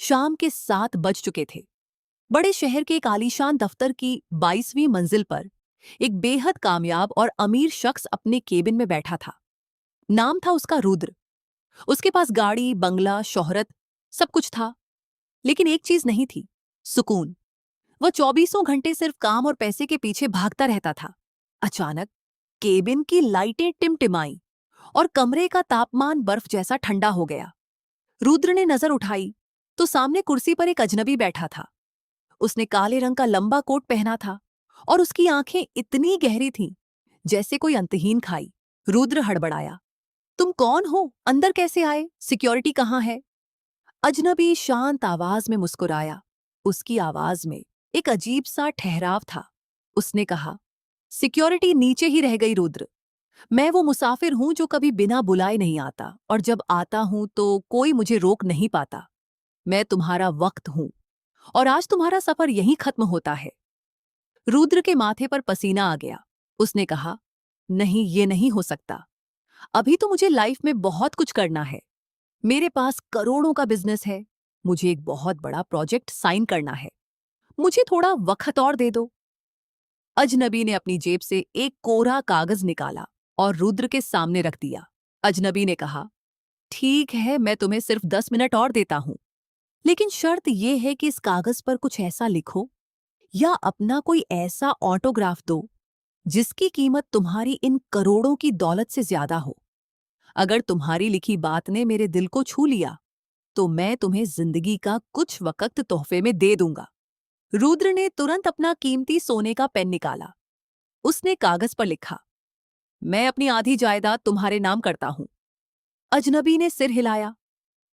शाम के 7 बज चुके थे। बड़े शहर के एक आलीशान दफ्तर की 22वीं मंजिल पर एक बेहद कामयाब और अमीर शख्स अपने केबिन में बैठा था। नाम था उसका रुद्र। उसके पास गाड़ी, बंगला, शोहरत, सब कुछ था। लेकिन एक चीज नहीं थी, सुकून। वह 24 घंटे सिर्फ काम और पैसे के पीछे भागता रहता था। अचानक केबिन की लाइटें टिमटिमाई और कमरे का तापमान बर्फ जैसा ठंडा हो गया। रुद्र ने नजर उठाई तो सामने कुर्सी पर एक अजनबी बैठा था। उसने काले रंग का लंबा कोट पहना था और उसकी आंखें इतनी गहरी थीं जैसे कोई अंतहीन खाई। रुद्र हड़बड़ाया, तुम कौन हो? अंदर कैसे आए? सिक्योरिटी कहाँ है? अजनबी शांत आवाज में मुस्कुराया। उसकी आवाज में एक अजीब सा ठहराव था। उसने कहा, सिक्योरिटी नीचे ही रह गई रुद्र। मैं वो मुसाफिर हूं जो कभी बिना बुलाए नहीं आता, और जब आता हूं तो कोई मुझे रोक नहीं पाता। मैं तुम्हारा वक्त हूं और आज तुम्हारा सफर यहीं खत्म होता है। रुद्र के माथे पर पसीना आ गया। उसने कहा, नहीं, ये नहीं हो सकता। अभी तो मुझे लाइफ में बहुत कुछ करना है। मेरे पास करोड़ों का बिजनेस है। मुझे एक बहुत बड़ा प्रोजेक्ट साइन करना है। मुझे थोड़ा वक्त और दे दो। अजनबी ने अपनी जेब से एक कोरा कागज निकाला और रुद्र के सामने रख दिया। अजनबी ने कहा, ठीक है, मैं तुम्हें सिर्फ 10 मिनट और देता हूं, लेकिन शर्त यह है कि इस कागज पर कुछ ऐसा लिखो या अपना कोई ऐसा ऑटोग्राफ दो जिसकी कीमत तुम्हारी इन करोड़ों की दौलत से ज्यादा हो। अगर तुम्हारी लिखी बात ने मेरे दिल को छू लिया तो मैं तुम्हें जिंदगी का कुछ वक्त तोहफे में दे दूंगा। रुद्र ने तुरंत अपना कीमती सोने का पेन निकाला। उसने कागज पर लिखा, मैं अपनी आधी जायदाद तुम्हारे नाम करता हूं। अजनबी ने सिर हिलाया।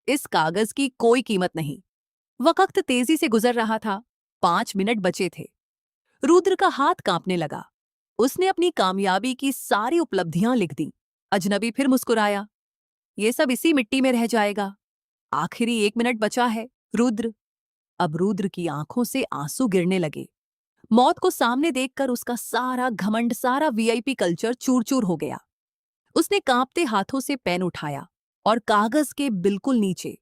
इस कागज की कोई कीमत नहीं। वक्त तेजी से गुजर रहा था। 5 मिनट बचे थे। रुद्र का हाथ कांपने लगा। उसने अपनी कामयाबी की सारी उपलब्धियां लिख दी। अजनबी फिर मुस्कुराया, ये सब इसी मिट्टी में रह जाएगा। आखिरी 1 मिनट बचा है रुद्र। अब रुद्र की आंखों से आंसू गिरने लगे। मौत को सामने देखकर उसका सारा घमंड, सारा वीआईपी कल्चर चूर चूर हो गया। उसने कांपते हाथों से पेन उठाया और कागज के बिल्कुल नीचे,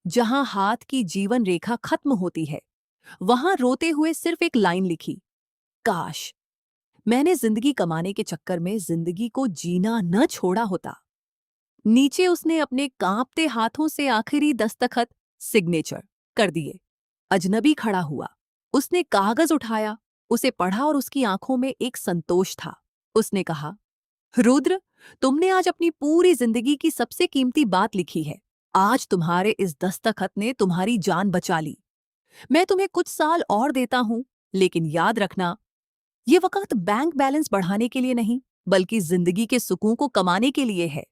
जहां हाथ की जीवन रेखा खत्म होती है, वहां रोते हुए सिर्फ एक लाइन लिखी, काश मैंने जिंदगी कमाने के चक्कर में जिंदगी को जीना न छोड़ा होता। नीचे उसने अपने कांपते हाथों से आखिरी दस्तखत, सिग्नेचर, कर दिए। अजनबी खड़ा हुआ। उसने कागज उठाया, उसे पढ़ा और उसकी आंखों में एक संतोष था। उसने कहा, रुद्र, तुमने आज अपनी पूरी जिंदगी की सबसे कीमती बात लिखी है। आज तुम्हारे इस दस्तखत ने तुम्हारी जान बचा ली। मैं तुम्हें कुछ साल और देता हूं, लेकिन याद रखना, ये वक्त बैंक बैलेंस बढ़ाने के लिए नहीं, बल्कि जिंदगी के सुकून को कमाने के लिए है।